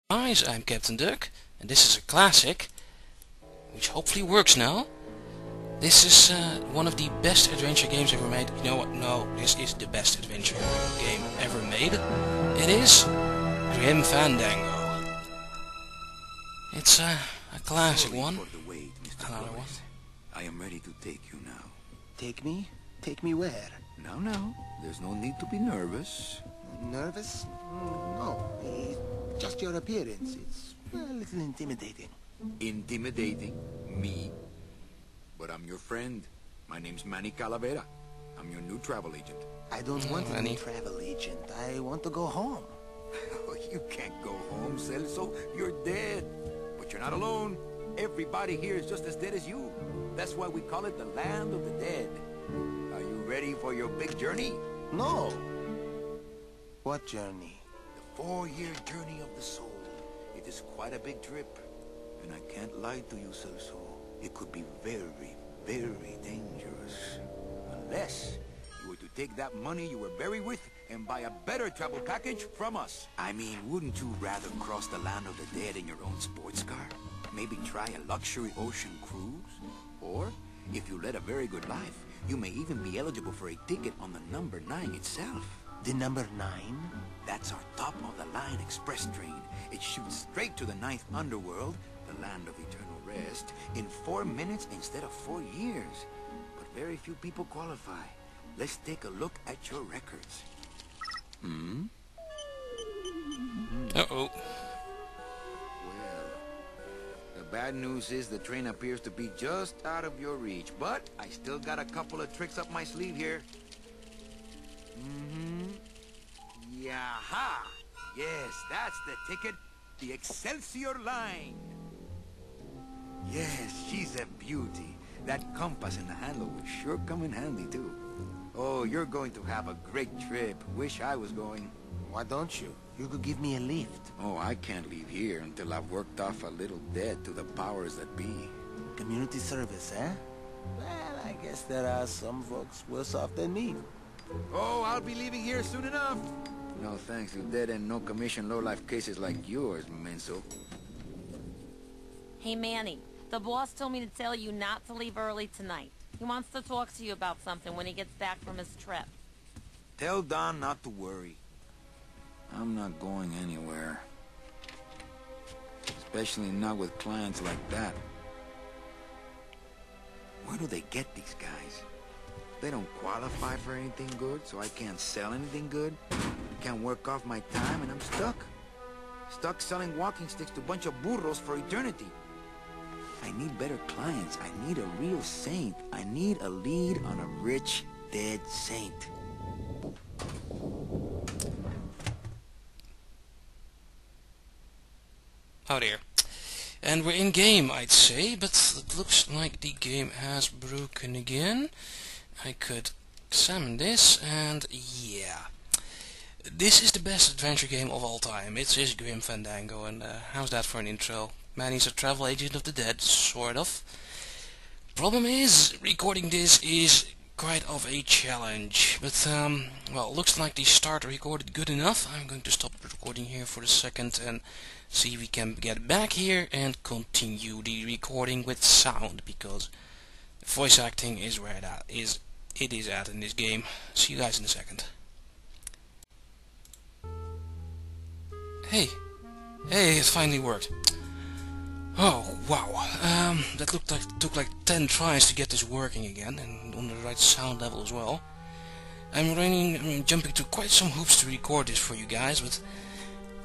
Guys, I'm Captain Duck, and this is a classic, which hopefully works now. This is one of the best adventure games ever made. You know what? No, this is the best adventure game ever made. It is Fandango. It's a classic one. Another one. I am ready to take you now. Take me? Take me where? Now, there's no need to be nervous. Nervous? No, it's just your appearance. It's a little intimidating. Intimidating? Me? But I'm your friend. My name's Manny Calavera. I'm your new travel agent. I don't want a new travel agent. I want to go home. You can't go home, Celso. You're dead. But you're not alone. Everybody here is just as dead as you. That's why we call it the land of the dead. Are you ready for your big journey? No. What journey? The 4-year journey of the soul. It is quite a big trip. And I can't lie to you, Celso. It could be very, very dangerous. Unless you were to take that money you were buried with and buy a better travel package from us. I mean, wouldn't you rather cross the land of the dead in your own sports car? Maybe try a luxury ocean cruise? Or, if you led a very good life, you may even be eligible for a ticket on the number 9 itself. The number 9? That's our top-of-the-line express train. It shoots straight to the 9th underworld, the land of eternal rest, in 4 minutes instead of 4 years. But very few people qualify. Let's take a look at your records. Uh-oh. Well, the bad news is the train appears to be just out of your reach, but I still got a couple of tricks up my sleeve here. Yaha! Yes, that's the ticket. The Excelsior line. Yes, she's a beauty. That compass in the handle will sure come in handy, too. Oh, you're going to have a great trip. Wish I was going. Why don't you? You could give me a lift. Oh, I can't leave here until I've worked off a little debt to the powers that be. Community service, eh? Well, I guess there are some folks worse off than me. Oh, I'll be leaving here soon enough. No thanks to dead and no commission low-life cases like yours, Menso. Hey, Manny. The boss told me to tell you not to leave early tonight. He wants to talk to you about something when he gets back from his trip. Tell Don not to worry. I'm not going anywhere. Especially not with clients like that. Where do they get these guys? They don't qualify for anything good, so I can't sell anything good. Can't work off my time, and I'm stuck. Stuck selling walking sticks to a bunch of burros for eternity. I need better clients. I need a real saint. I need a lead on a rich, dead saint. Oh dear. And we're in game, I'd say, but it looks like the game has broken again. I could examine this, and yeah. This is the best adventure game of all time. It is Grim Fandango, and how's that for an intro? Manny's a travel agent of the dead, sort of. Problem is, recording this is quite of a challenge. But, well, looks like the start recorded good enough. I'm going to stop recording here for a second and see if we can get back here and continue the recording with sound, because voice acting is where it is at in this game. See you guys in a second. Hey, it finally worked. Oh wow, that took like 10 tries to get this working again, and on the right sound level as well. I'm jumping through quite some hoops to record this for you guys, but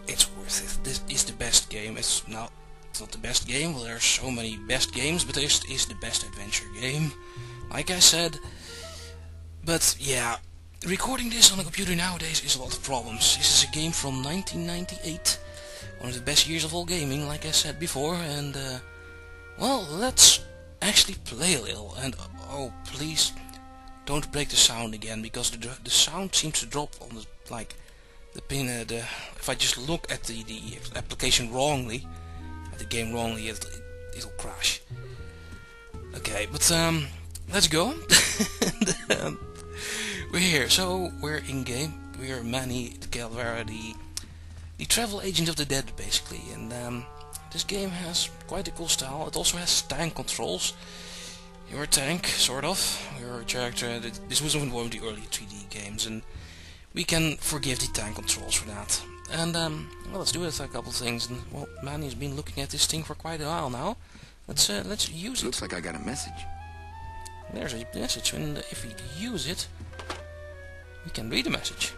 it's worth it. This is the best game. It's not the best game. Well, there are so many best games, but this is the best adventure game, like I said. But yeah, recording this on a computer nowadays is a lot of problems. This is a game from 1998, one of the best years of all gaming, like I said before, and well, let's actually play a little. And oh, please don't break the sound again, because the sound seems to drop on the pin. If I just look at the application wrongly, at the game wrongly, it'll crash. Okay, but let's go. We're here, so we're in game. We're Manny Calavera, the the travel agent of the dead, basically. And this game has quite a cool style. It also has tank controls. You're a tank, sort of. You're a character. This was one of the early 3D games, and we can forgive the tank controls for that. And well, let's do it. A couple things. And well, Manny's been looking at this thing for quite a while now. Let's use it. Looks like I got a message. There's a message, and if we use it, we can read the message.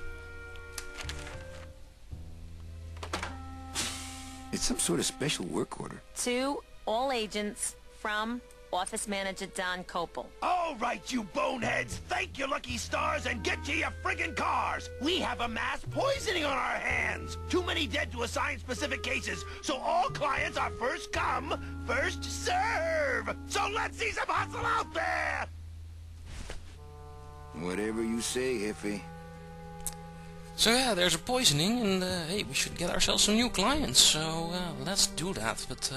It's some sort of special work order. To all agents from Office Manager Don Copel. All right, you boneheads, thank your lucky stars and get to your friggin' cars. We have a mass poisoning on our hands. Too many dead to assign specific cases, so all clients are first come, first serve. So let's see some hustle out there. Whatever you say, Jefe. So yeah, there's a poisoning, and hey, we should get ourselves some new clients. So let's do that. But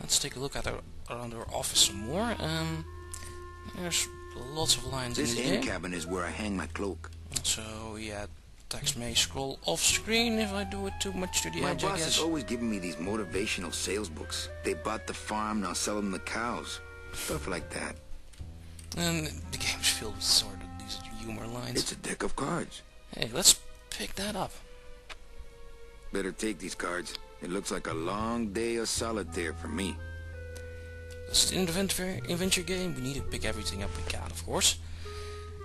let's take a look at around our office some more. There's lots of lines in this end game. cabin is where I hang my cloak. So yeah, text may scroll off screen if I do it too much to the My edge, I boss guess. is always giving me these motivational sales books. They bought the farm, now sell them the cows. Stuff like that. And the game's filled with sort of these humor lines. It's a deck of cards. Hey, let's pick that up. Better take these cards. It looks like a long day of solitaire for me. It's an adventure game. We need to pick everything up we can, of course.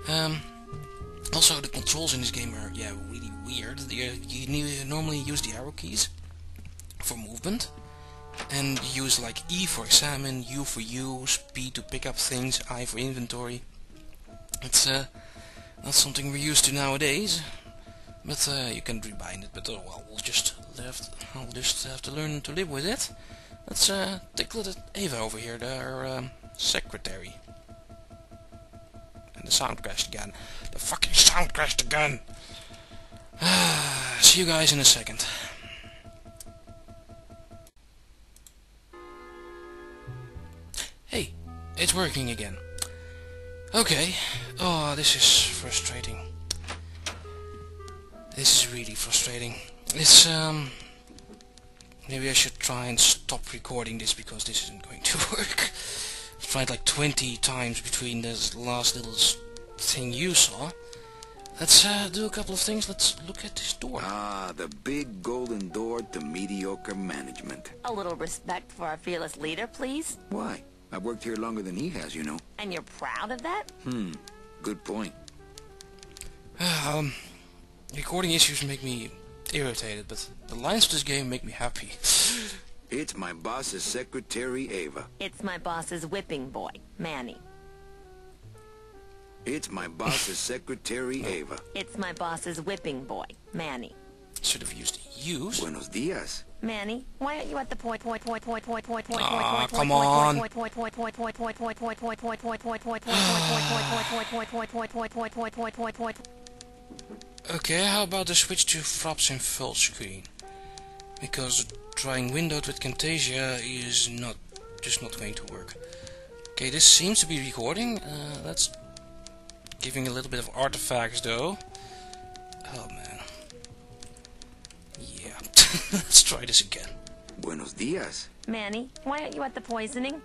Also, the controls in this game are really weird. You normally use the arrow keys for movement, and you use like E for examine, U for use, P to pick up things, I for inventory. It's not something we're used to nowadays, but you can rebind it. But oh well, I'll just have to learn to live with it. Let's take a look at Ava over here, our secretary. And the sound crashed again. The fucking sound crashed again! See you guys in a second. Hey, it's working again. Okay. Oh, this is frustrating. This is really frustrating. It's maybe I should try and stop recording this because this isn't going to work. I've tried like 20 times between this last little thing you saw. Let's do a couple of things. Let's look at this door. Ah, the big golden door to mediocre management. A little respect for our fearless leader, please. Why? I've worked here longer than he has, you know. And you're proud of that? Good point. Recording issues make me irritated, but the lines of this game make me happy. It's my boss's secretary, Ava. It's my boss's whipping boy, Manny. It's my boss's secretary, Ava. It's my boss's whipping boy, Manny. Should have used use. Buenos dias. Manny, why aren't you at the point? Come on. Okay, how about the switch to Fraps in full screen? Because trying windowed with Camtasia is just not going to work. Okay, this seems to be recording. That's giving a little bit of artifacts though. Oh man. Yeah. Let's try this again. Buenos dias. Manny, why aren't you at the poisoning?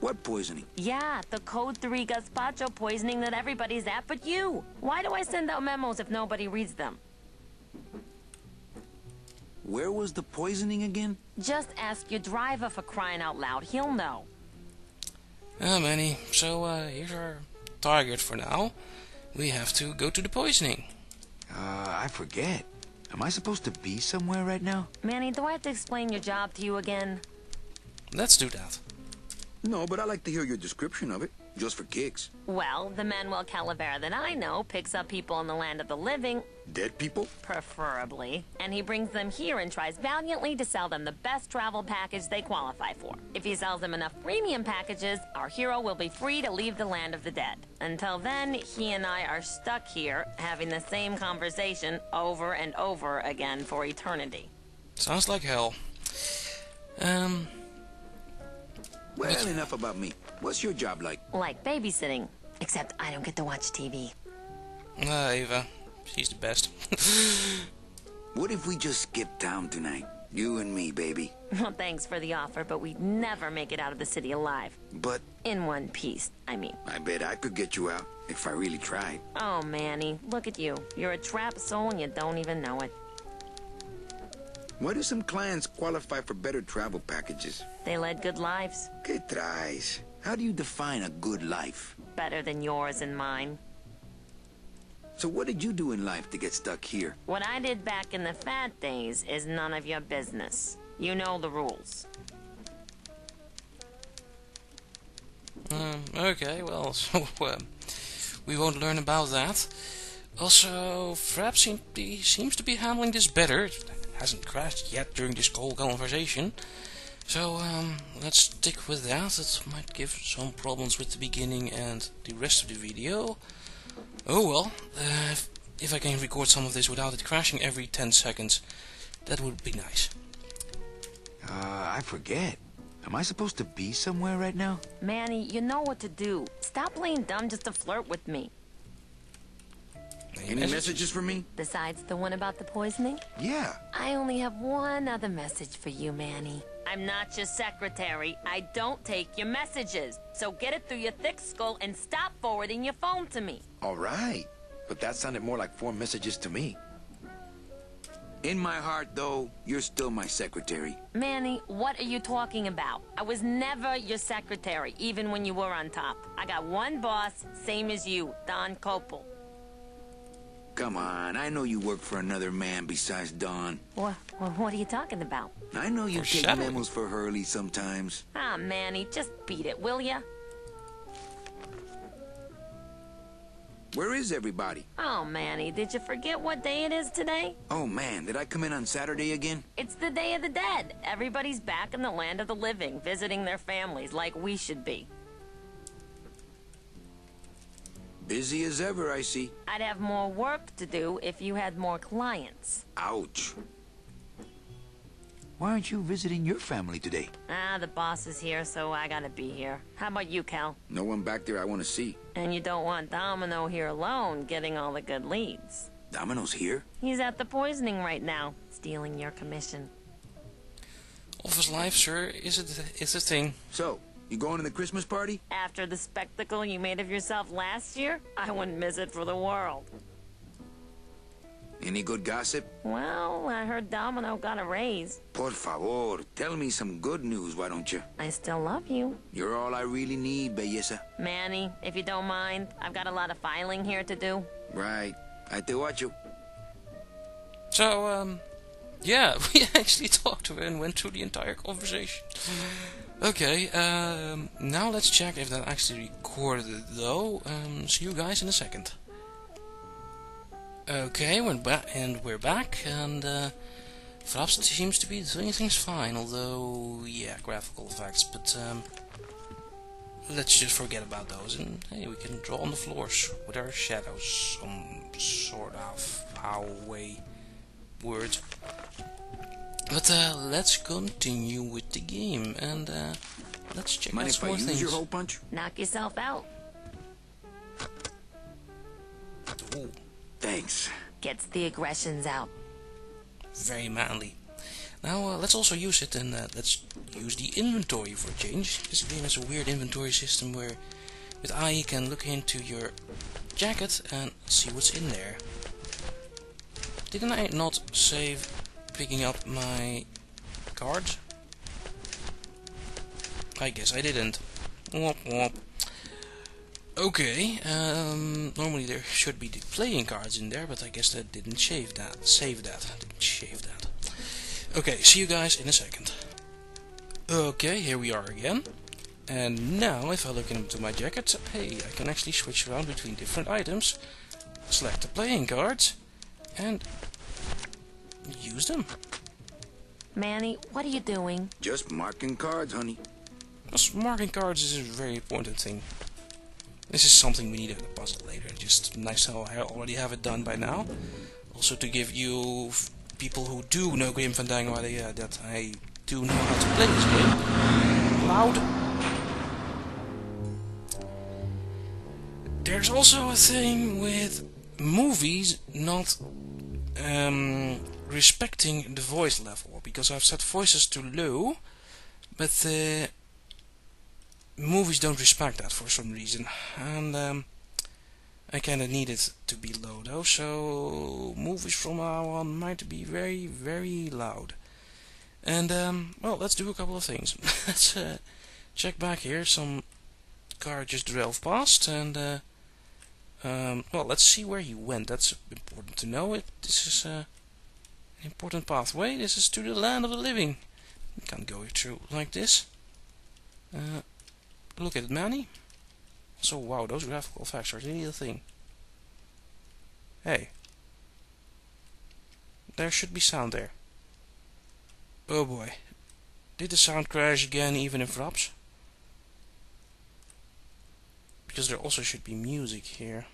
What poisoning? Yeah, the Code 3 gazpacho poisoning that everybody's at but you. Why do I send out memos if nobody reads them? Where was the poisoning again? Just ask your driver, for crying out loud. He'll know. Manny, so here's our target for now. We have to go to the poisoning. I forget. Am I supposed to be somewhere right now? Manny, do I have to explain your job to you again? Let's do that. No, but I like to hear your description of it, just for kicks. Well, the Manuel Calavera that I know picks up people in the land of the living, Dead people? preferably, and he brings them here and tries valiantly to sell them the best travel package they qualify for. If he sells them enough premium packages, our hero will be free to leave the land of the dead. Until then, he and I are stuck here, having the same conversation over and over again for eternity. Sounds like hell. Well, enough about me. What's your job like? Like babysitting, except I don't get to watch TV. Ava, she's the best. What if we just skip town tonight? You and me, baby. Well, thanks for the offer, but we'd never make it out of the city alive. But In one piece, I mean. I bet I could get you out if I really tried. Oh, Manny, look at you. You're a trapped soul and you don't even know it. Why do some clients qualify for better travel packages? They led good lives. ¿Qué traes? How do you define a good life? Better than yours and mine. So what did you do in life to get stuck here? What I did back in the fat days is none of your business. You know the rules. Okay, well, so we won't learn about that. Also, Fraps seems to be handling this better. It hasn't crashed yet during this whole conversation. So, let's stick with that. It might give some problems with the beginning and the rest of the video. Oh well, if I can record some of this without it crashing every 10 seconds, that would be nice. I forget. Am I supposed to be somewhere right now? Manny, you know what to do. Stop playing dumb just to flirt with me. Any messages for me? Besides the one about the poisoning? Yeah. I only have one other message for you, Manny. I'm not your secretary. I don't take your messages. So get it through your thick skull and stop forwarding your phone to me. All right. But that sounded more like 4 messages to me. In my heart, though, you're still my secretary. Manny, what are you talking about? I was never your secretary, even when you were on top. I got one boss, same as you, Don Copel. Come on, I know you work for another man besides Don. What are you talking about? I know you take Foreshadowing. memos for Hurley sometimes. Ah, Manny, just beat it, will ya? Where is everybody? Oh, Manny, did you forget what day it is today? Oh man, did I come in on Saturday again? It's the Day of the Dead. Everybody's back in the land of the living, visiting their families like we should be. Busy as ever, I see. I'd have more work to do if you had more clients. Ouch. Why aren't you visiting your family today? Ah, the boss is here, so I gotta be here. How about you, Cal? No one back there I want to see. And you don't want Domino here alone, getting all the good leads. Domino's here? He's at the poisoning right now, stealing your commission. Office life, sir, is a thing. So, you going to the Christmas party? After the spectacle you made of yourself last year, I wouldn't miss it for the world. Any good gossip? Well, I heard Domino got a raise. Por favor, tell me some good news, why don't you? I still love you. You're all I really need, belleza. Manny, if you don't mind, I've got a lot of filing here to do. Right. I te watcho. So, yeah, we actually talked to her and went through the entire conversation. Okay, now let's check if that actually recorded it though. See you guys in a second. Okay, we're back, and Fraps seems to be doing things fine, although, yeah, graphical effects, but let's just forget about those, and hey, we can draw on the floors with our shadows, some sort of how-way word. But let's continue with the game, and let's check Mind out if some I more use things. your hole punch? Knock yourself out. Ooh, Thanks. Gets the aggressions out. very manly. Now let's also use it, and let's use the inventory for a change. This game has a weird inventory system where with I you can look into your jacket and see what's in there. Didn't I not save picking up my cards? I guess I didn't. Womp womp. Okay, normally there should be the playing cards in there, but I guess that didn't save that. Didn't shave that. Okay, see you guys in a second. Okay, here we are again. And now, if I look into my jacket, hey, I can actually switch around between different items, select the playing cards, and use them. Manny, what are you doing? Just marking cards, honey. Because marking cards is a very important thing. This is something we need to puzzle later. Just nice how I already have it done by now. Also to give you people who do know Grim Fandango idea that I do know how to play this game. Loud. There's also a thing with movies not respecting the voice level, because I've set voices to low, but movies don't respect that for some reason, and I kinda need it to be low though, so movies from now on might be very, very loud. And well, let's do a couple of things. Let's check back here. Some car just drove past, and well, let's see where he went. That's important to know. This is an important pathway. This is to the land of the living. You can't go through like this. Look at it, Manny. So wow, those graphical effects are really a thing. Hey, there should be sound there. Oh boy, did the sound crash again, even in Fraps? Because there also should be music here.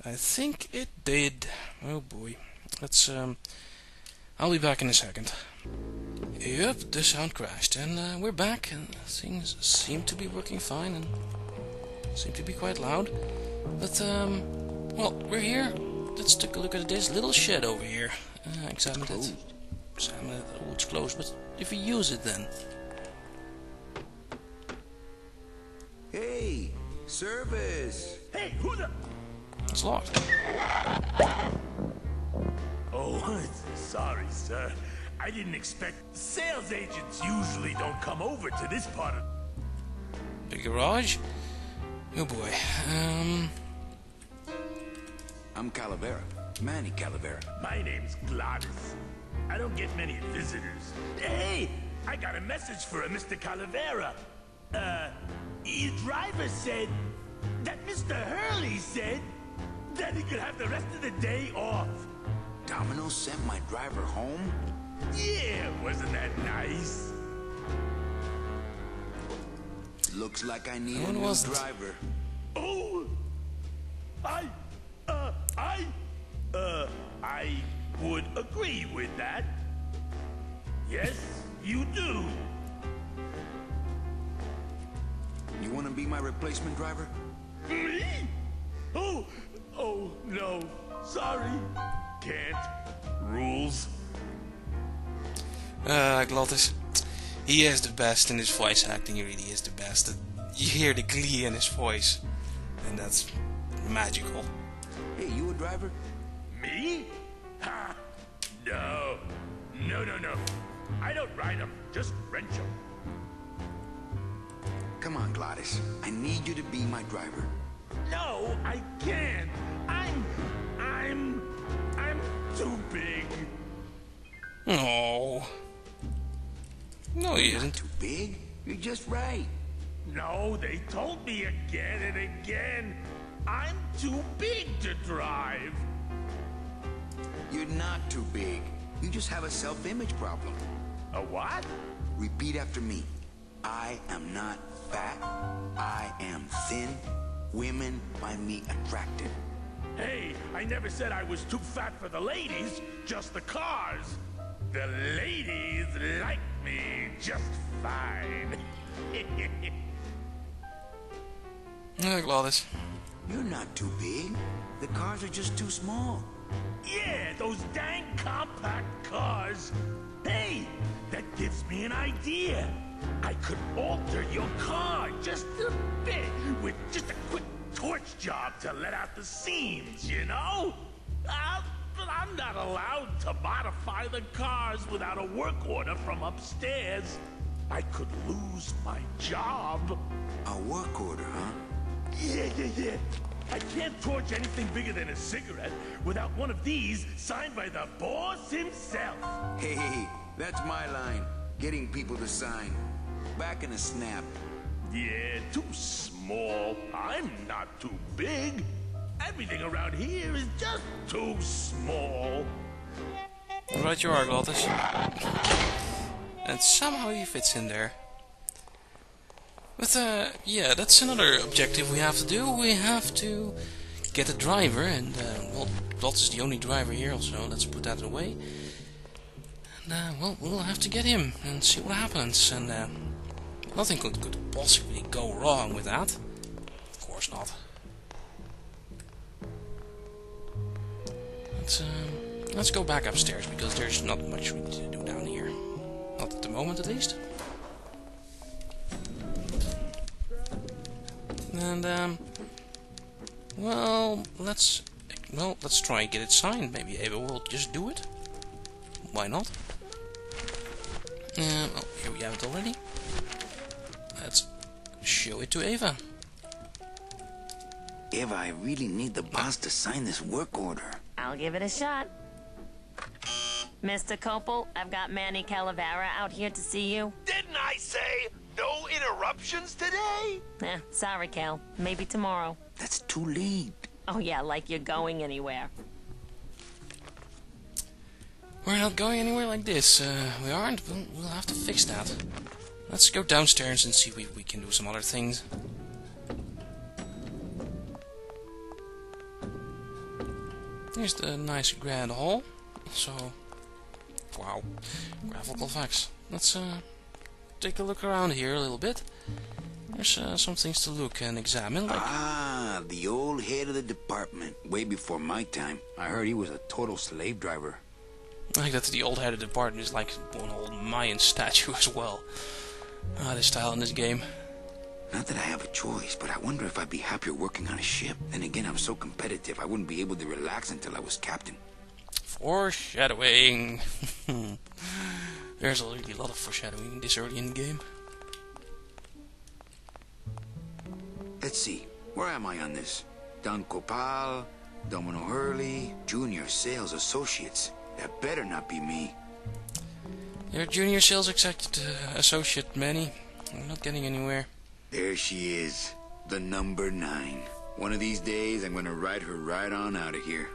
I think it did. Oh boy, let's I'll be back in a second. Yep, the sound crashed, and we're back, and things seem to be working fine, and seem to be quite loud. But well, we're here. Let's take a look at this little shed over here. Examine it. Examine it. Oh, it's closed, but if we use it then. Hey, service. Hey, who the... It's locked. Oh, sorry, sir. I didn't expect... Sales agents usually don't come over to this part of... The garage? Oh boy. I'm Calavera. Manny Calavera. My name's Gladys. I don't get many visitors. Hey, I got a message for a Mr. Calavera. Your driver said that Mr. Hurley said that he could have the rest of the day off. Domino sent my driver home? Yeah, wasn't that nice? Looks like I need a When new was it? driver. Oh, I would agree with that. Yes, you do. You want to be my replacement driver? Me? Oh, no. Sorry. Can't. Rules. Glottis. He is the best in his voice acting, he really is the best. You hear the glee in his voice, and that's magical. Hey, you a driver? Me? Ha! No. No. I don't ride them, just rent them. Come on, Gladys. I need you to be my driver. No, I can't. I'm too big. No. No, he Not isn't. too big. You're just right. No, they told me again and again. I'm too big to drive. You're not too big. You just have a self-image problem. A what? Repeat after me. I am not fat. I am thin. Women find me attractive. Hey, I never said I was too fat for the ladies, just the cars. The ladies like me just fine. Glottis. You're not too big. The cars are just too small. Yeah, those dang compact cars. Hey, that gives me an idea. I could alter your car just a bit with just a quick torch job to let out the seams, you know? But I'm not allowed to modify the cars without a work order from upstairs. I could lose my job. A work order, huh? Yeah. I can't torch anything bigger than a cigarette without one of these signed by the boss himself. Hey, that's my line. Getting people to sign. Back in a snap. Yeah, too small. I'm not too big. Everything around here is just too small. Right you are, Glottis. And somehow he fits in there. But yeah, that's another objective we have to do. We have to get a driver, and well, Glottis is the only driver here, so let's put that away. And well, we'll have to get him and see what happens. And nothing could possibly go wrong with that. Of course not. Let's go back upstairs, because there's not much we need to do down here. Not at the moment, at least. And, well, let's try and get it signed. Maybe Ava will just do it. Why not? Oh, here we have it already. Let's show it to Ava. Eva, I really need the boss to sign this work order. I'll give it a shot. Mr. Copel, I've got Manny Calavera out here to see you. Didn't I say no interruptions today? Sorry, Cal. Maybe tomorrow. That's too late. Oh yeah, like you're going anywhere. We're not going anywhere like this. We aren't. We'll have to fix that. Let's go downstairs and see if we can do some other things. Here's the nice grand hall. So, wow, graphical effects. Let's take a look around here a little bit. There's some things to look and examine. Like the old head of the department. Way before my time. I heard he was a total slave driver. Like that, the old head of the department is like one old Mayan statue as well. The style in this game. Not that I have a choice, but I wonder if I'd be happier working on a ship. Then again, I'm so competitive, I wouldn't be able to relax until I was captain. Foreshadowing. There's already a lot of foreshadowing this early in the game. Let's see, where am I on this? Don Copal, Domino Hurley, Junior Sales Associates. That better not be me. Your Junior Sales Associate, Manny. I'm not getting anywhere. There she is, the number 9. One of these days, I'm gonna ride her right on out of here.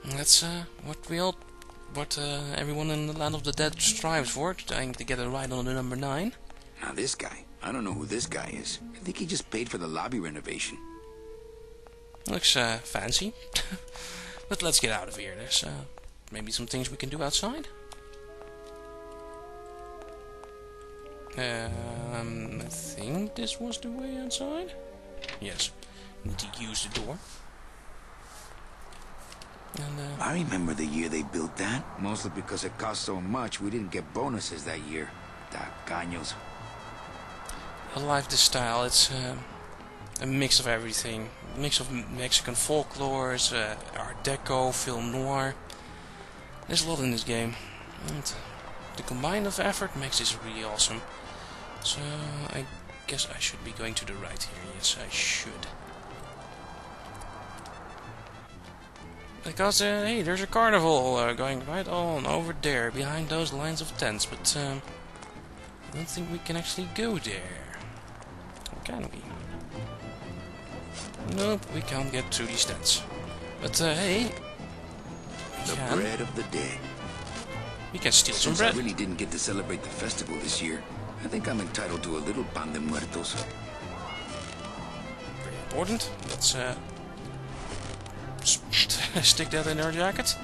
That's what everyone in the land of the dead strives for, trying to get a ride on the number 9. Now this guy, I don't know who this guy is. I think he just paid for the lobby renovation. Looks fancy. But let's get out of here. There's maybe some things we can do outside. I think this was the way outside. Yes, need to use the door. And I remember the year they built that. Mostly because it cost so much, we didn't get bonuses that year. Tacaños. I like this style. It's a mix of everything. A mix of Mexican folklore, Art Deco, film noir. There's a lot in this game. And the combined of effort makes this really awesome. So I guess I should be going to the right here. Yes, I should. Because, hey, there's a carnival going right on over there, behind those lines of tents, but I don't think we can actually go there. Or can we? Nope, we can't get through these tents. But, hey, The bread of the dead. we can steal some Since bread. I really didn't get to celebrate the festival this year, I think I'm entitled to a little pan de muertos. Very important. Let's stick that in our jacket.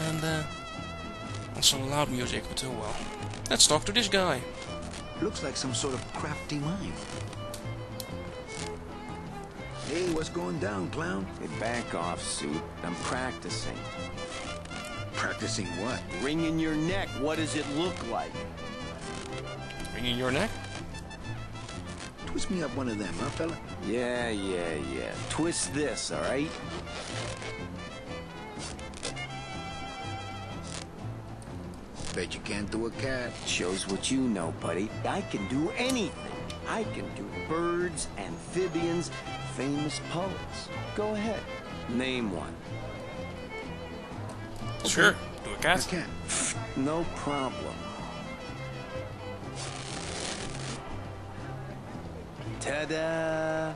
And also loud music, but oh well. Let's talk to this guy. Looks like some sort of crafty mime. Hey, what's going down, clown? Hey, back off, suit. I'm practicing. Practicing what? Wringing your neck, what does it look like? Wringing your neck? Twist me up one of them, huh, fella? Yeah. Twist this, all right? Bet you can't do a cat. Shows what you know, buddy. I can do anything. I can do birds, amphibians, famous poets. Go ahead. Name one. Sure, do a A cat. cat. No problem. Ta-da!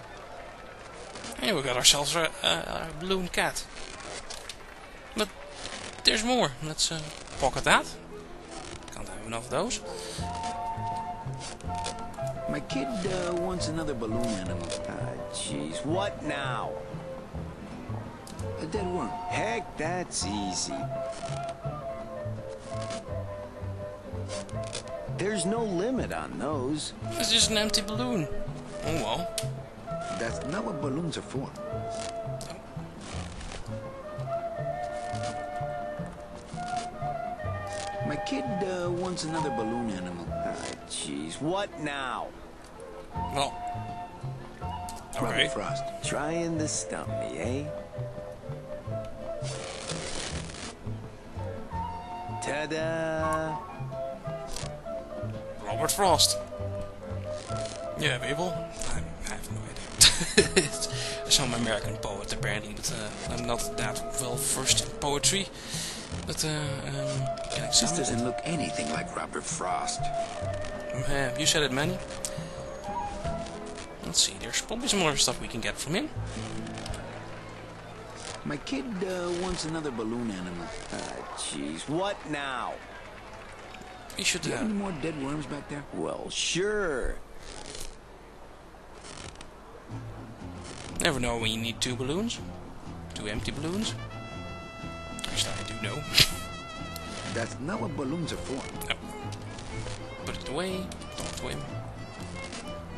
Hey, we got ourselves a balloon cat. But there's more. Let's pocket that. Can't have enough of those. My kid wants another balloon animal. Jeez, what now? A dead worm. Heck, that's easy. There's no limit on those. It's just an empty balloon. Oh well. That's not what balloons are for. My kid wants another balloon animal. Jeez, what now? Well, okay. Robert Frost. Trying to stump me, eh? Ta-da! Robert Frost. Yeah, people. I have no idea. Some American poet apparently, but I'm not that well versed in poetry. But This doesn't look anything like Robert Frost. you said it, Manny. Let's see. There's probably some more stuff we can get from him. My kid wants another balloon animal. Jeez, what now? We should. Do you have any more dead worms back there? Well, sure. Never know when you need 2 balloons. 2 empty balloons. Actually, I do know. That's not what balloons are for. No. Put it away. Talk to him.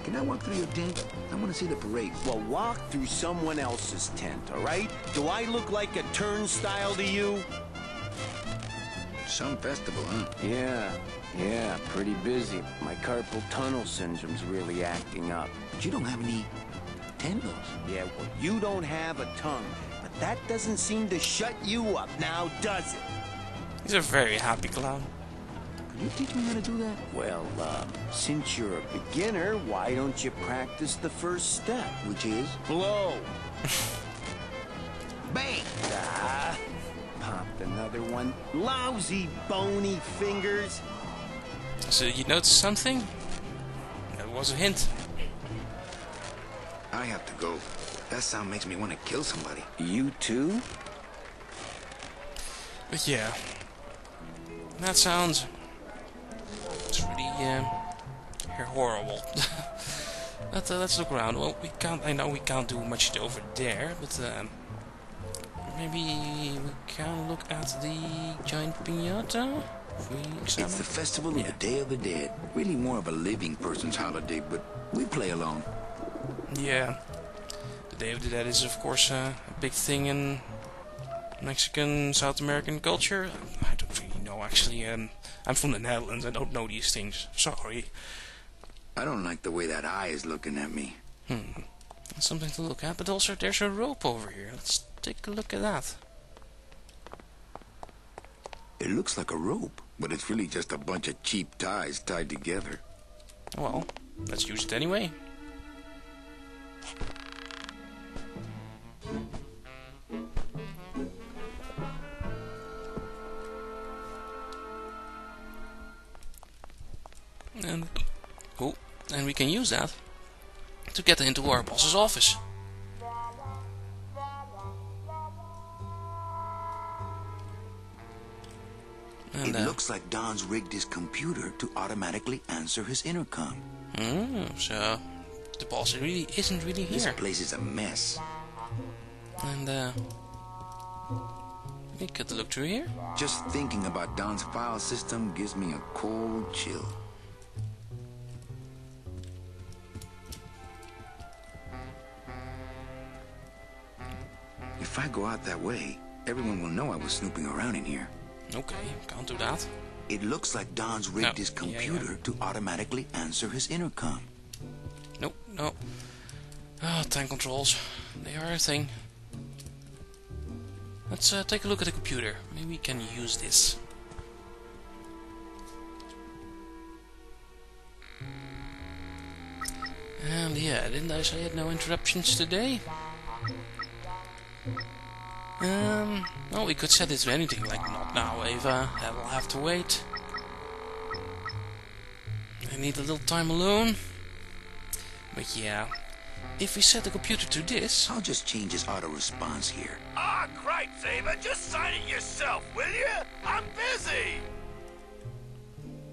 Can I walk through your tent? I want to see the parade. Well, walk through someone else's tent, all right? Do I look like a turnstile to you? Some festival, huh? Yeah, pretty busy. My carpal tunnel syndrome's really acting up. But you don't have any tendrils. Yeah, well, you don't have a tongue, but that doesn't seem to shut you up now, does it? He's a very happy clown. Could you teach me how to do that? Well, since you're a beginner, why don't you practice the first step? Which is? Blow! Bang! Ah, popped another one. Lousy, bony fingers. So you noticed something? That was a hint. I have to go. That sound makes me want to kill somebody. You too? But yeah. That sounds... It's really, horrible. But let's look around. Well, I know we can't do much over there, but maybe we can look at the giant piñata? If we examine. It's the festival of the Day of the Dead. Really more of a living person's holiday, but we play along. Yeah. The Day of the Dead is, of course, a big thing in Mexican, South American culture. I don't really know, actually. I'm from the Netherlands. I don't know these things. Sorry. I don't like the way that eye is looking at me. That's something to look at. But also, there's a rope over here. Let's take a look at that. It looks like a rope, but it's really just a bunch of cheap ties tied together. Well, let's use it anyway. And we can use that to get into our boss's office. And, it looks like Don's rigged his computer to automatically answer his intercom. So the boss really isn't really here. This place is a mess. And we could look through here. Just thinking about Don's file system gives me a cold chill. If I go out that way, everyone will know I was snooping around in here. Okay, can't do that. It looks like Don's rigged his computer to automatically answer his intercom. Nope, no. Tank controls. They are a thing. Let's take a look at the computer. Maybe we can use this. And yeah, didn't I say I had no interruptions today? Well, we could set it to anything, like not now, Ava. I will have to wait. I need a little time alone. But yeah, if we set the computer to this... I'll just change his auto-response here. Ah, cripes, Ava, just sign it yourself, will you? I'm busy!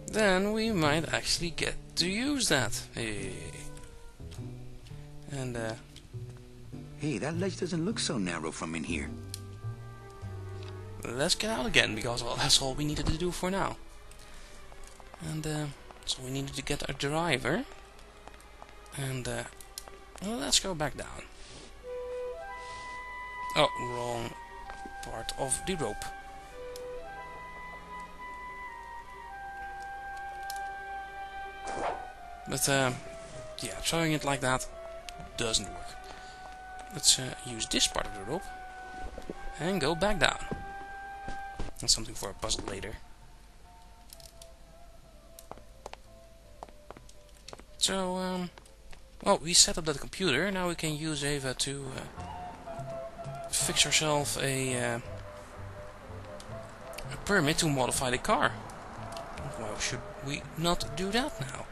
Then we might actually get to use that. Hey. And, Hey, that ledge doesn't look so narrow from in here. let's get out again, because well, that's all we needed to do for now. And so we needed to get our driver. And well, let's go back down. Oh, wrong part of the rope. But yeah, throwing it like that doesn't work. Let's use this part of the rope and go back down. That's something for a puzzle later. So, well, we set up that computer. Now we can use Ava to fix ourselves a permit to modify the car. Why should we not do that now?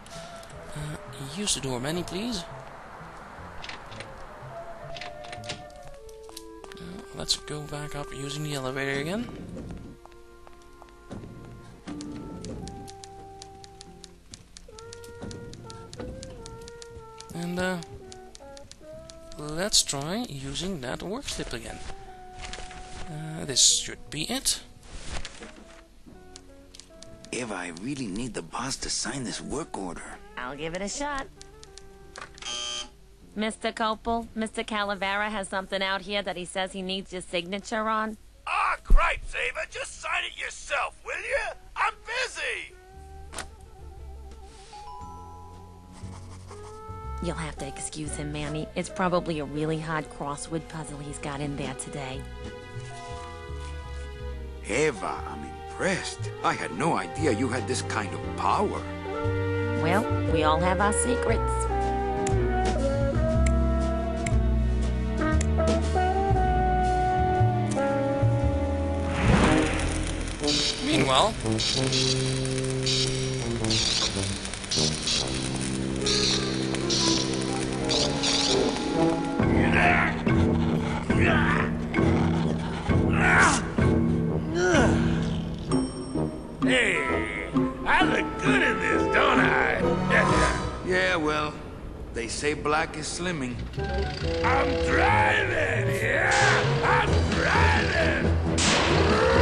Use the door menu, please. Let's go back up using the elevator again. And let's try using that work slip again. This should be it. Eva, I really need the boss to sign this work order. I'll give it a shot. Mr. Copel, Mr. Calavera has something out here that he says he needs your signature on. Ah, cripes, Ava, just sign it yourself, will you? I'm busy! You'll have to excuse him, Manny. It's probably a really hard crossword puzzle he's got in there today. Eva, I'm impressed. I had no idea you had this kind of power. Well, we all have our secrets. Meanwhile, Hey, I look good in this, don't I? Yeah, well, they say black is slimming. I'm driving, yeah! I'm driving!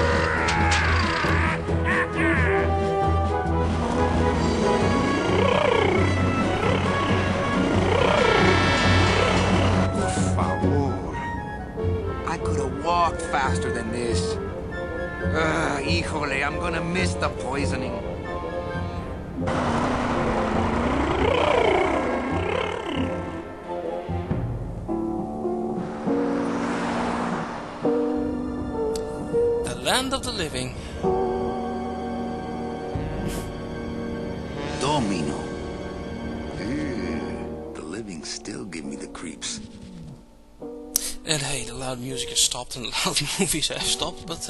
I could have walked faster than this. Híjole, I'm gonna miss the poisoning. the land of the living. Domino. The living still give me the creeps. And hey, the loud music has stopped and the loud movies have stopped, but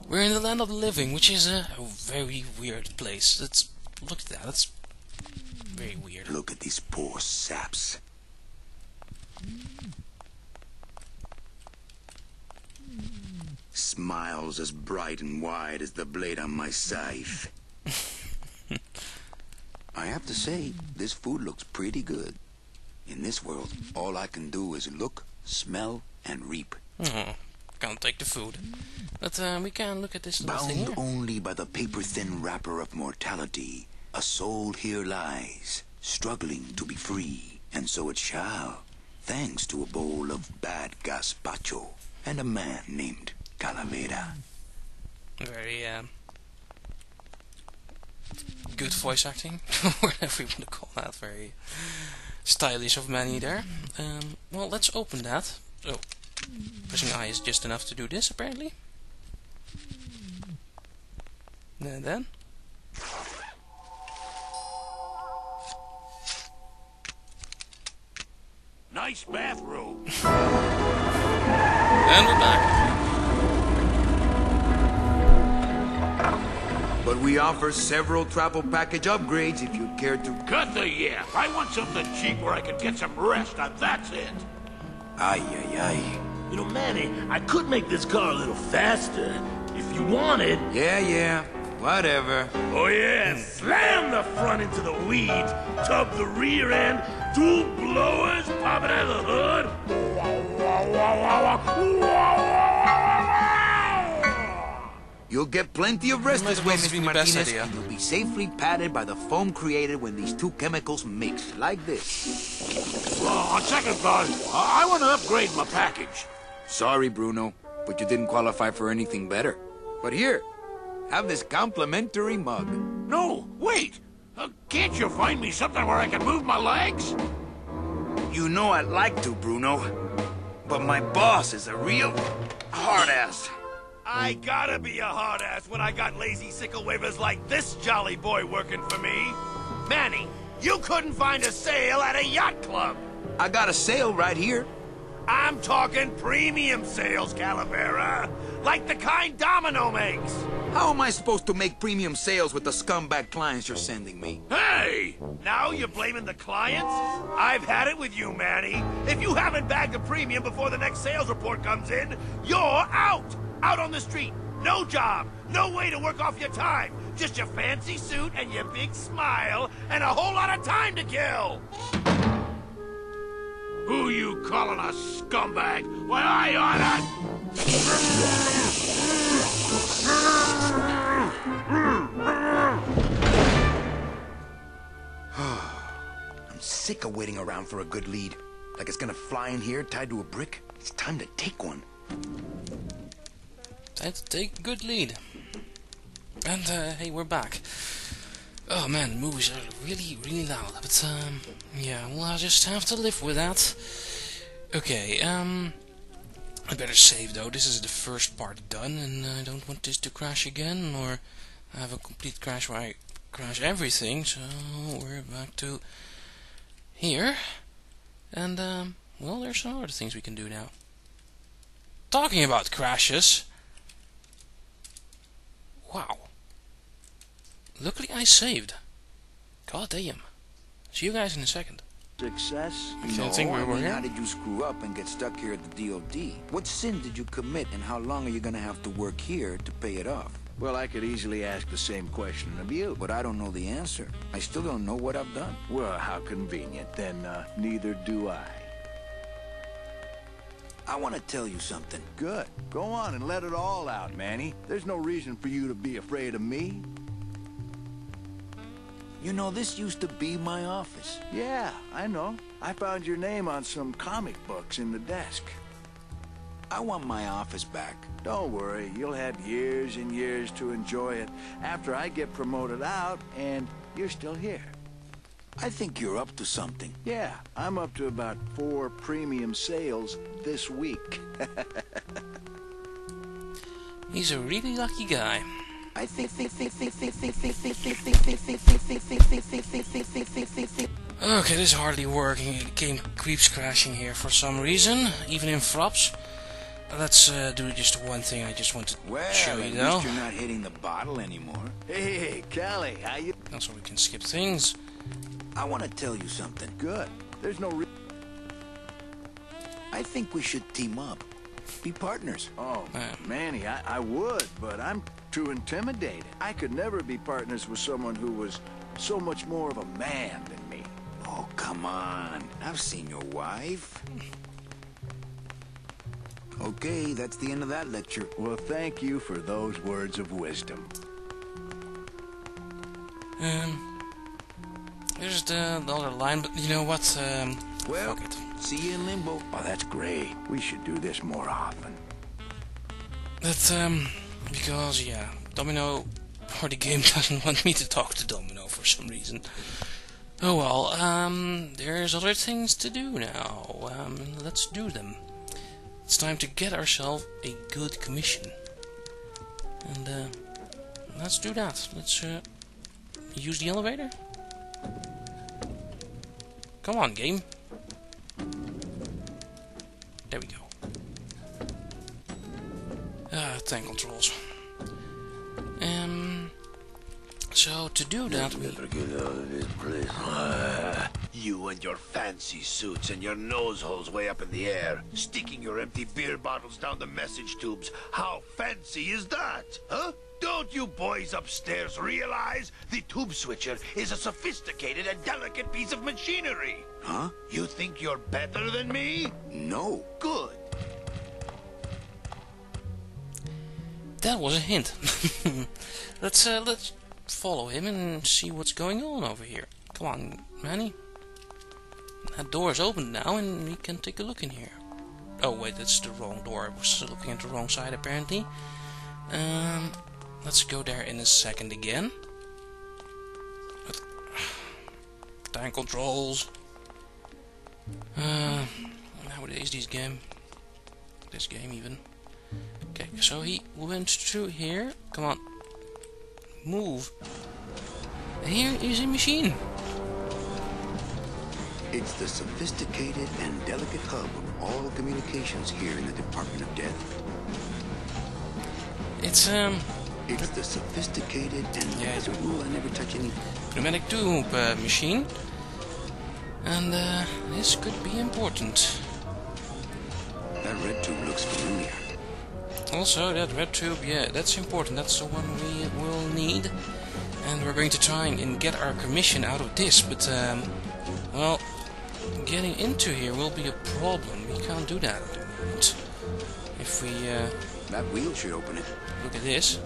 we're in the land of the living, which is a very weird place. Look at that, that's very weird. Look at these poor saps. Smiles as bright and wide as the blade on my scythe. I have to say, this food looks pretty good. In this world, all I can do is look, smell, and reap. Oh, can't take the food. But we can look at this little thing Bound here. only by the paper-thin wrapper of mortality, a soul here lies, struggling to be free. And so it shall, thanks to a bowl of bad gazpacho and a man named Calavera. Very good voice acting, whatever you want to call that. Very stylish of Manny there. Well, let's open that. Oh, pressing I is just enough to do this, apparently. And then Nice bathrobe. and we're back. But we offer several travel package upgrades if you'd care to... Cut the yap. I want something cheap where I can get some rest, and that's it. Ay, ay, ay. You know, Manny, I could make this car a little faster if you wanted. Yeah, whatever. Oh yeah, slam the front into the weeds, tub the rear end, two blowers, pop it out of the hood. You'll get plenty of rest this way, Might have Mr. been the best Martinez, idea. and you'll be safely padded by the foam created when these two chemicals mix, like this. On second thought, I want to upgrade my package. Sorry, Bruno, but you didn't qualify for anything better. But here, have this complimentary mug. No, wait. Can't you find me something where I can move my legs? You know I'd like to, Bruno. But my boss is a real hard-ass. I gotta be a hard-ass when I got lazy sickle wavers like this jolly boy working for me. Manny, you couldn't find a sale at a yacht club. I got a sale right here. I'm talking premium sales, Calavera. Like the kind Domino makes. How am I supposed to make premium sales with the scumbag clients you're sending me? Hey! Now you're blaming the clients? I've had it with you, Manny. If you haven't bagged a premium before the next sales report comes in, you're out! Out on the street. No job. No way to work off your time. Just your fancy suit and your big smile and a whole lot of time to kill. Who you calling a scumbag? Why, I I'm sick of waiting around for a good lead. Like it's gonna fly in here tied to a brick. It's time to take one. Time to take a good lead. And hey, we're back. Oh man, the movies are really, really loud. But yeah, well, I'll just have to live with that. Okay, I better save though. This is the first part done, and I don't want this to crash again, or have a complete crash where I crash everything. So we're back to here, and well, there's some other things we can do now. Talking about crashes. Wow. Luckily I saved. God damn. See you guys in a second. Success? I don't think we were here. How did you screw up and get stuck here at the DOD? What sin did you commit, and how long are you gonna have to work here to pay it off? Well, I could easily ask the same question of you. But I don't know the answer. I still don't know what I've done. Well, how convenient. Then, neither do I. I want to tell you something. Good. Go on and let it all out, Manny. There's no reason for you to be afraid of me. You know, this used to be my office. Yeah, I know. I found your name on some comic books in the desk. I want my office back. Don't worry, you'll have years and years to enjoy it after I get promoted out and you're still here. I think you're up to something. Yeah, I'm up to about 4 premium sales this week. He's a really lucky guy. I think. Okay, this is hardly working. The game keeps crashing here for some reason, even in flops. Let's do just one thing I just want to show you Well, now. at least you're not hitting the bottle anymore. Hey, Callie, how you... Also, we can skip things. I want to tell you something. Good. There's no I think we should team up. Be partners. Oh, Manny, I would, but I'm too intimidated. I could never be partners with someone who was so much more of a man than me. Oh, come on. I've seen your wife. Okay, that's the end of that lecture. Well, thank you for those words of wisdom. There's the other line, but you know what? Well, fuck it. see you in limbo. Oh, that's great. We should do this more often. But, because, yeah, Domino, or the game doesn't want me to talk to Domino for some reason. Oh well, there's other things to do now. Let's do them. It's time to get ourselves a good commission. And, let's do that. Let's, use the elevator. Come on, game. There we go. Tank controls. So to do that, we... Get out of this place. You and your fancy suits and your nose holes way up in the air, sticking your empty beer bottles down the message tubes. How fancy is that, huh? Don't you boys upstairs realize the tube switcher is a sophisticated and delicate piece of machinery? Huh? You think you're better than me? No. Good. That was a hint. Let's follow him and see what's going on over here. Come on, Manny. That door is open now and we can take a look in here. Oh wait, that's the wrong door. I was looking at the wrong side apparently. Let's go there in a second again. But tank controls. Nowadays this game even. Okay, so he went through here. Come on, move. Here is a machine. It's the sophisticated and delicate hub of all communications here in the Department of Death. It's the sophisticated and it's a ooh, I never touch any pneumatic tube machine, and this could be important. That red tube looks familiar. Also, that red tube, yeah, that's important. That's the one we will need, and we're going to try and get our commission out of this. But well, getting into here will be a problem. We can't do that at the moment. If we that wheel should open it. look at this.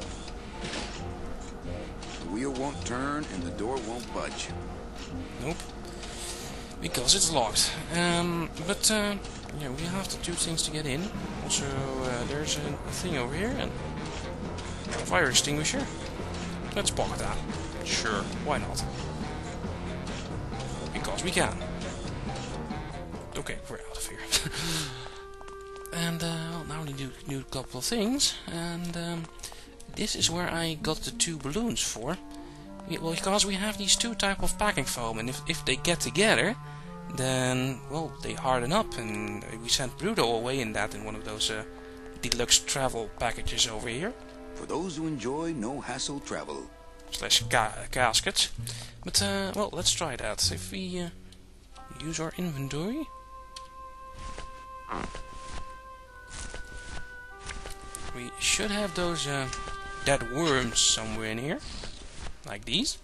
The wheel won't turn and the door won't budge. Nope, because it's locked. But yeah, we have to do things to get in. Also, there's a thing over here and a fire extinguisher. Let's pocket that. Sure, why not? Because we can. Okay, we're out of here. And well, now we need to do a couple of things. And this is where I got the 2 balloons for. Well, because we have these 2 type of packing foam, and if they get together, then, well, they harden up, and we sent Bruto away in one of those deluxe travel packages over here. For those who enjoy no-hassle travel. / caskets. But, well, let's try that. If we use our inventory. We should have those dead worms somewhere in here. Like these.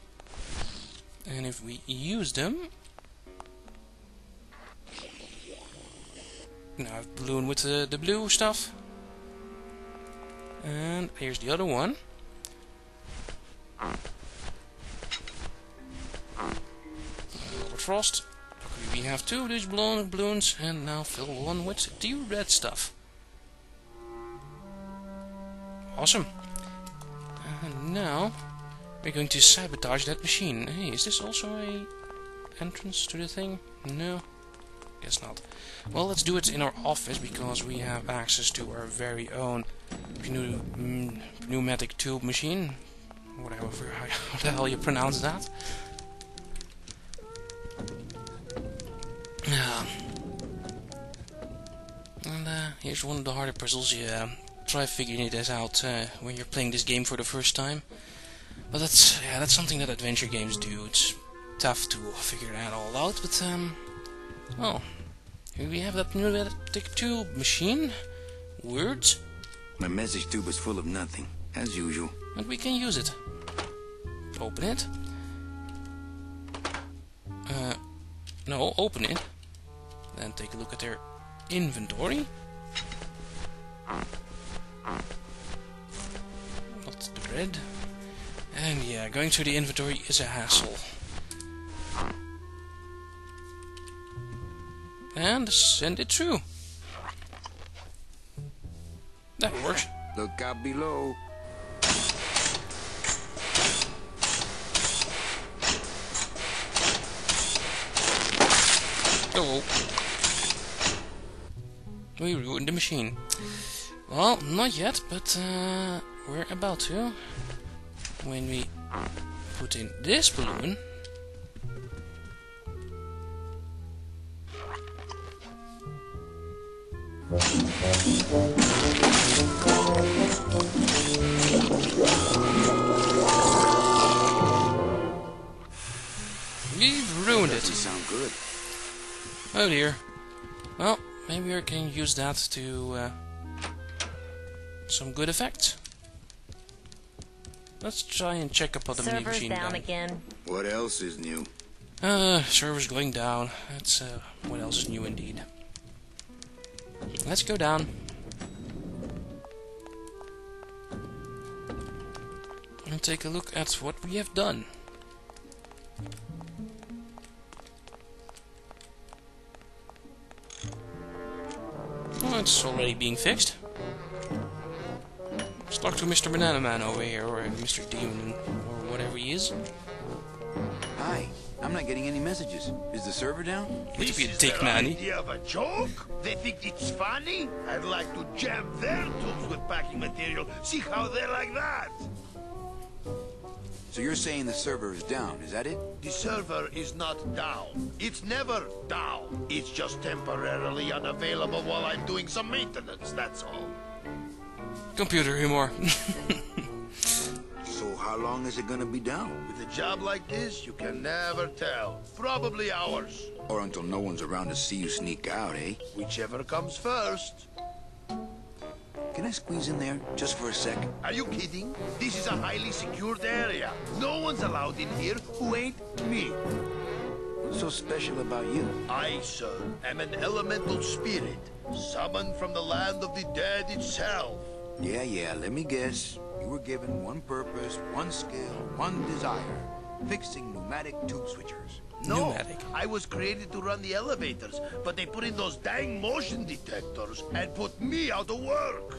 And if we use them... Now, balloon with the blue stuff. And here's the other one. Robert Frost. We have 2 of these balloons, and now fill one with the red stuff. Awesome. And now we're going to sabotage that machine. Hey, is this also a entrance to the thing? No. Guess not. Well, let's do it in our office, because we have access to our very own pneumatic tube machine. Whatever, how the hell you pronounce that. Yeah. And here's one of the harder puzzles. You try figuring this out when you're playing this game for the first time. But that's something that adventure games do. It's tough to figure that all out, but well, here we have that pneumatic tube machine. Words. My message tube is full of nothing, as usual. But we can use it. Open it. No, open it. Then take a look at their inventory. Not the red. And yeah, going through the inventory is a hassle. And send it through. That works. Look out below. Oh, we ruined the machine. Well, not yet, but we're about to. When we put in this balloon. We've ruined it. Doesn't sound good. Oh dear. Well, maybe I can use that to some good effect. Let's try and check up on the machine down again. What else is new? Server's going down. That's what else is new indeed. Let's go down. And take a look at what we have done. Oh, it's already being fixed. Let's talk to Mr. Banana Man over here, or Mr. Demon, or whatever he is. Hi, I'm not getting any messages. Is the server down? Would you This be a is dick, their Manny? idea of a joke? They think it's funny? I'd like to jam their tubes with packing material. See how they're like that. So you're saying the server is down, is that it? The server is not down. It's never down. It's just temporarily unavailable while I'm doing some maintenance, that's all. Computer humor. So how long is it gonna be down? With a job like this, you can never tell. Probably hours. Or until no one's around to see you sneak out, eh? Whichever comes first. Can I squeeze in there, just for a sec? Are you kidding? This is a highly secured area. No one's allowed in here who ain't me. What's so special about you? I, sir, am an elemental spirit, summoned from the land of the dead itself. Yeah, let me guess. You were given one purpose, one skill, one desire. Fixing pneumatic tube switchers. No, Pneumatic. I was created to run the elevators, but they put in those dang motion detectors and put me out of work.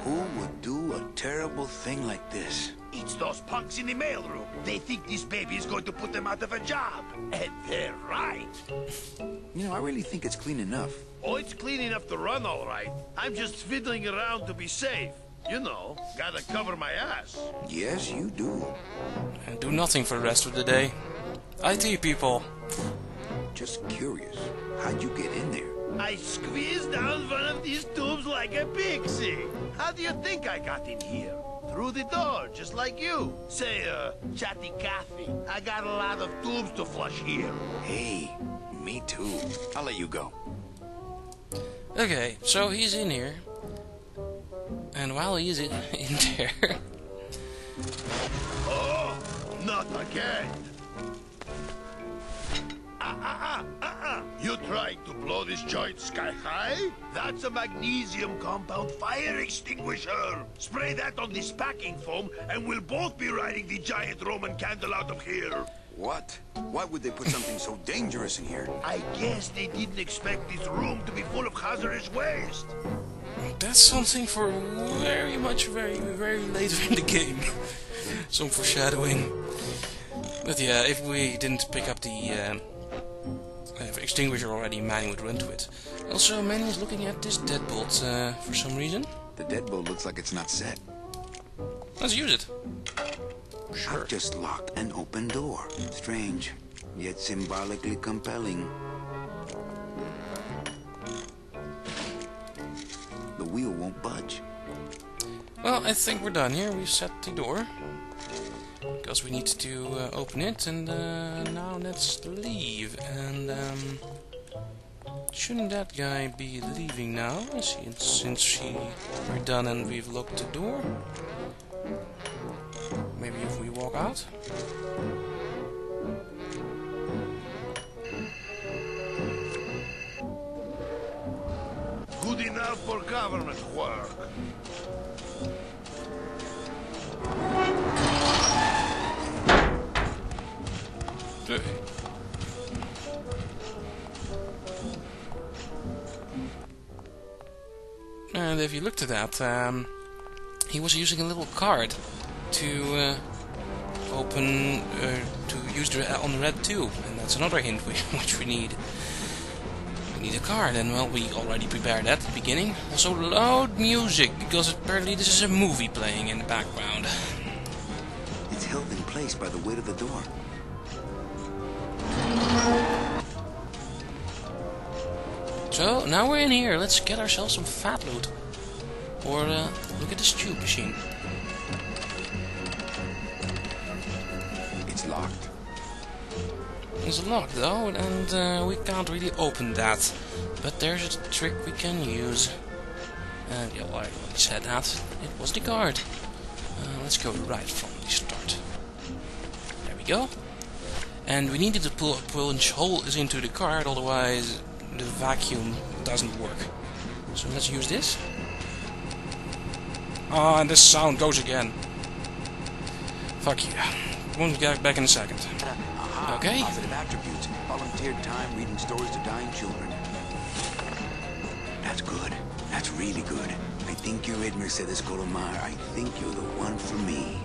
Who would do a terrible thing like this? It's those punks in the mailroom. They think this baby is going to put them out of a job. And they're right. You know, I really think it's clean enough. Oh, it's clean enough to run all right. I'm just fiddling around to be safe. You know, gotta cover my ass. Yes, you do. And do nothing for the rest of the day. IT people. Just curious. How'd you get in there? I squeezed down one of these tubes like a pixie. How do you think I got in here? Through the door, just like you. Say, chatty Cathy, I got a lot of tubes to flush here. Hey, me too. I'll let you go. Okay, so he's in here. And while he's in there... Oh, not again. You trying to blow this joint sky high? That's a magnesium compound fire extinguisher. Spray that on this packing foam and we'll both be riding the giant Roman candle out of here. What? Why would they put something so dangerous in here? I guess they didn't expect this room to be full of hazardous waste. That's something for very later in the game. Some foreshadowing. But yeah, if we didn't pick up the extinguisher already, Manny would run to it. Also, Manny is looking at this deadbolt for some reason. The deadbolt looks like it's not set. Let's use it. Sure. I've just locked an open door. Strange, yet symbolically compelling. The wheel won't budge. Well, I think we're done here. We've set the door. Because we need to open it, and now let's leave. And shouldn't that guy be leaving now? Since we're done and we've locked the door. Maybe if we walk out. Good enough for government work. Okay. And if you looked at that, he was using a little card to open, to use on the red tube, and that's another hint which we need. We need a card, and well, we already prepared that at the beginning. Also loud music, because apparently this is a movie playing in the background. It's held in place by the weight of the door. So, now we're in here, let's get ourselves some fat loot. Or, look at this tube machine. It's locked. It's locked though, and we can't really open that. But there's a trick we can use. And yeah, I already said that. It was the card. Let's go right from the start. There we go. And we needed to punch holes into the card, otherwise the vacuum doesn't work. So let's use this. Ah, and the sound goes again. Fuck yeah. Won't get back in a second. Okay. Positive attributes. Volunteered time reading stories to dying children. That's good. That's really good. I think you're it, Mercedes Colomar. I think you're the one for me.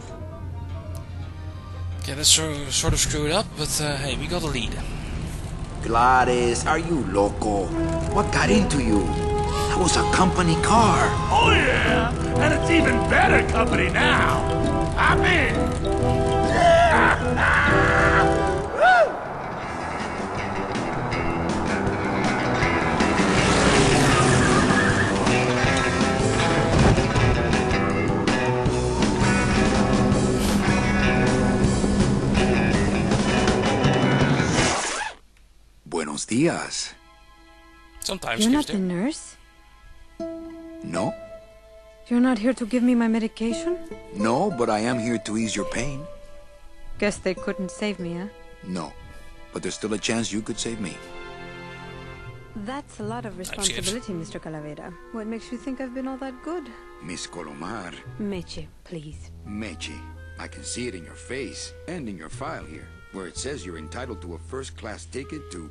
Okay, that's sort of screwed up, but hey, we got a lead. Gladys, are you loco? What got into you? That was a company car. Oh yeah, and it's even better company now. I'm in. Buenos dias. Sometimes You're gives not the there. nurse? No? You're not here to give me my medication? No, but I am here to ease your pain. Guess they couldn't save me, huh? No. But there's still a chance you could save me. That's a lot of responsibility, Mr. Calavera. What makes you think I've been all that good? Miss Colomar. Meche, please. Meche. I can see it in your face and in your file here, where it says you're entitled to a first-class ticket to...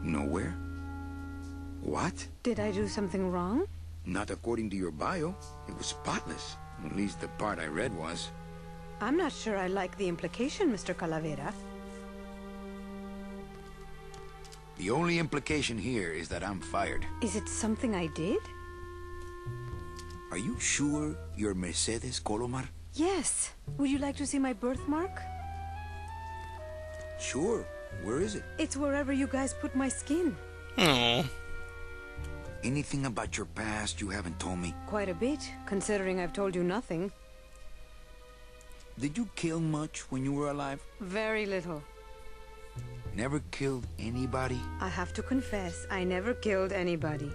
nowhere? What? Did I do something wrong? Not according to your bio. It was spotless. At least the part I read was. I'm not sure I like the implication, Mr. Calavera. The only implication here is that I'm fired. Is it something I did? Are you sure you're Mercedes Colomar? Yes. Would you like to see my birthmark? Sure. Where is it? It's wherever you guys put my skin. Oh. Anything about your past you haven't told me? Quite a bit, considering I've told you nothing. Did you kill much when you were alive? Very little. Never killed anybody? I have to confess, I never killed anybody.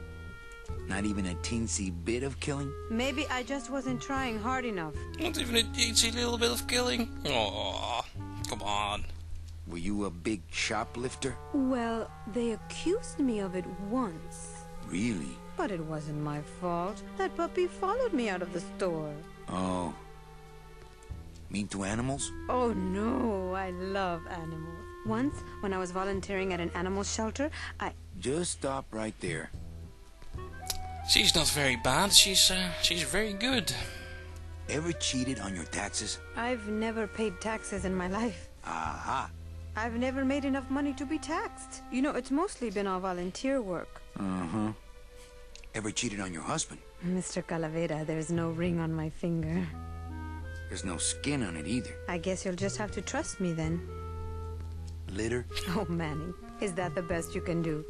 Not even a teensy bit of killing? Maybe I just wasn't trying hard enough. Not even a teensy little bit of killing. Oh, come on. Were you a big shoplifter? Well, they accused me of it once. Really? But it wasn't my fault. That puppy followed me out of the store. Oh. Mean to animals? Oh no, I love animals. Once, when I was volunteering at an animal shelter, Just stop right there. She's not very bad. She's very good. Ever cheated on your taxes? I've never paid taxes in my life. Aha. I've never made enough money to be taxed. You know, it's mostly been all volunteer work. Uh-huh. Ever cheated on your husband? Mr. Calavera, there's no ring on my finger. There's no skin on it either. I guess you'll just have to trust me then. Litter? Oh, Manny, is that the best you can do?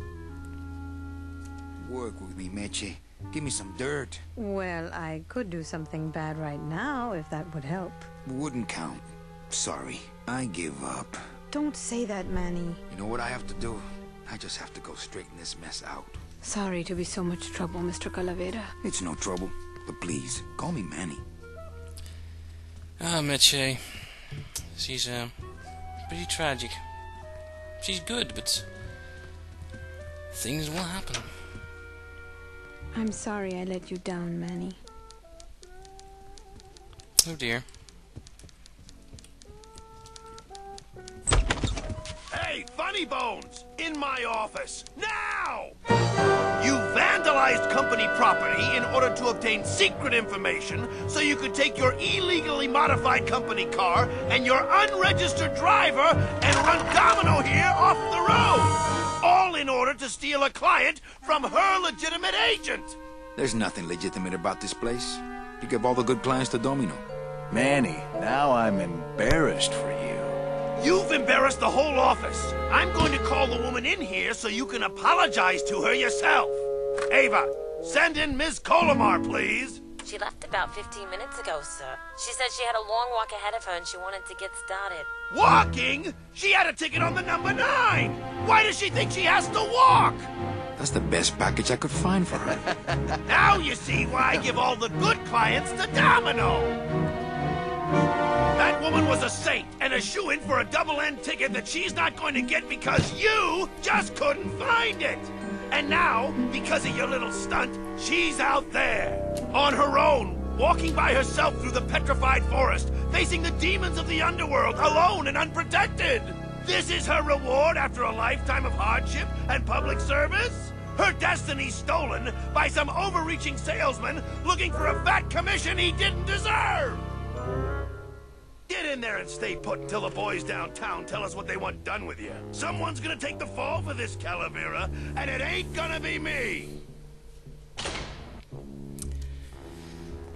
Work with me, Meche. Give me some dirt. Well, I could do something bad right now, if that would help. Wouldn't count. Sorry. I give up. Don't say that, Manny. You know what I have to do? I just have to go straighten this mess out. Sorry to be so much trouble, Mr. Calavera. It's no trouble. But please, call me Manny. Ah, Meche. She's pretty tragic. She's good, but things will happen. I'm sorry I let you down, Manny. Oh dear. Hey, Funny Bones! In my office! Now! You vandalized company property in order to obtain secret information so you could take your illegally modified company car and your unregistered driver and run domino here off the road! All in order to steal a client from her legitimate agent! There's nothing legitimate about this place. You give all the good clients to Domino. Manny, now I'm embarrassed for you. You've embarrassed the whole office. I'm going to call the woman in here so you can apologize to her yourself. Ava, send in Ms. Colomar, please. She left about 15 minutes ago, sir. She said she had a long walk ahead of her and she wanted to get started. Walking? She had a ticket on the number 9. Why does she think she has to walk? That's the best package I could find for her. Now you see why I give all the good clients to Domino. That woman was a saint and a shoo-in for a double-end ticket that she's not going to get because you just couldn't find it. And now, because of your little stunt, she's out there, on her own, walking by herself through the petrified forest, facing the demons of the underworld, alone and unprotected. This is her reward after a lifetime of hardship and public service? Her destiny stolen by some overreaching salesman looking for a fat commission he didn't deserve! Get in there and stay put until the boys downtown tell us what they want done with you. Someone's gonna take the fall for this, Calavera, and it ain't gonna be me!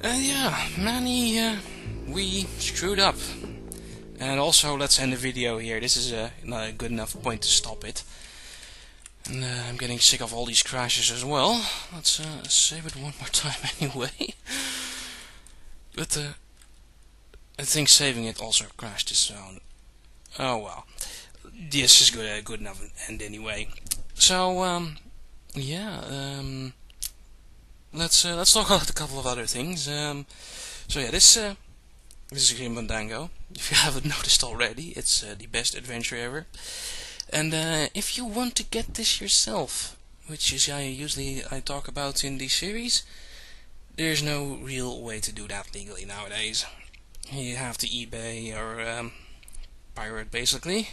Yeah, Manny, we screwed up. And also, let's end the video here. This is not a good enough point to stop it. And I'm getting sick of all these crashes as well. Let's save it one more time anyway. But I think saving it also crashed this sound. Oh well. This is good enough end anyway. So yeah, let's talk about a couple of other things. So yeah, this is Fandango. If you haven't noticed already, it's the best adventure ever. And if you want to get this yourself, which is I talk about in the series, there's no real way to do that legally nowadays. You have to eBay or pirate basically.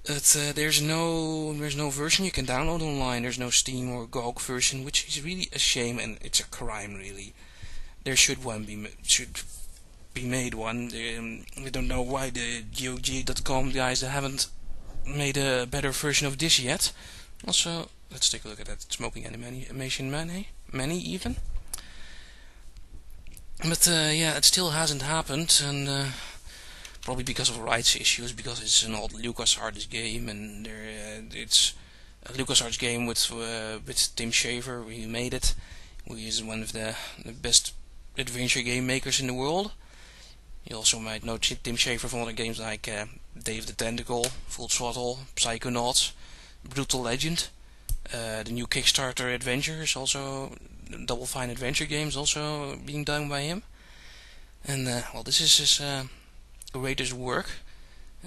But there's no version you can download online. There's no Steam or GOG version, which is really a shame, and it's a crime really. There should be made one. We don't know why the GOG.com guys haven't made a better version of this yet. Also, let's take a look at that smoking animation Manny even. But yeah, it still hasn't happened, and probably because of rights issues, because it's an old LucasArts game, and it's a LucasArts game with Tim Schafer. We made it. He is one of the best adventure game makers in the world. You also might know Tim Schafer from other games like Dave the Tentacle, Full Throttle, Psychonauts, Brutal Legend. The new Kickstarter Adventure is also Double Fine Adventure games, also being done by him. And well, this is his greatest work,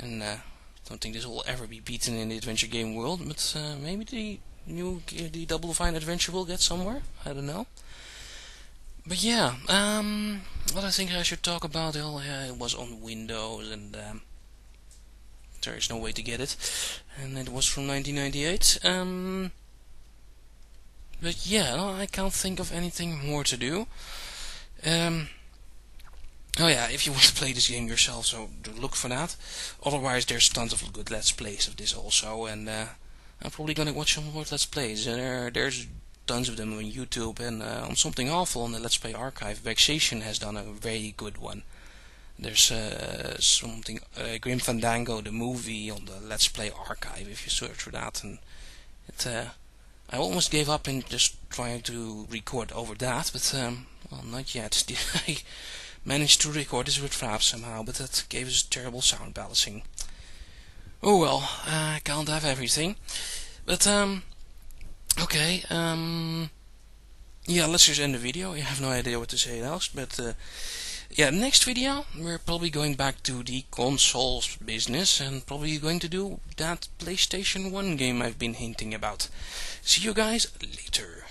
and I don't think this will ever be beaten in the adventure game world. But maybe the Double Fine Adventure will get somewhere. I don't know. But yeah, what I think I should talk about, it was on Windows, and there is no way to get it, and it was from 1998. But yeah, no, I can't think of anything more to do. Oh yeah, if you want to play this game yourself, so look for that. Otherwise, there's tons of good Let's Plays of this also, and I'm probably gonna watch some more Let's Plays. There's tons of them on YouTube, and on Something Awful on the Let's Play archive, Vexation has done a very good one. There's something Grim Fandango, the movie, on the Let's Play archive. If you search for that, and I almost gave up in just trying to record over that, but well, not yet. I managed to record this with Fraps somehow, but that gave us terrible sound balancing. Oh well, I can't have everything. But okay, yeah, let's just end the video. I have no idea what to say else, but yeah, next video we're probably going back to the consoles business, and probably going to do that PlayStation 1 game I've been hinting about. See you guys later.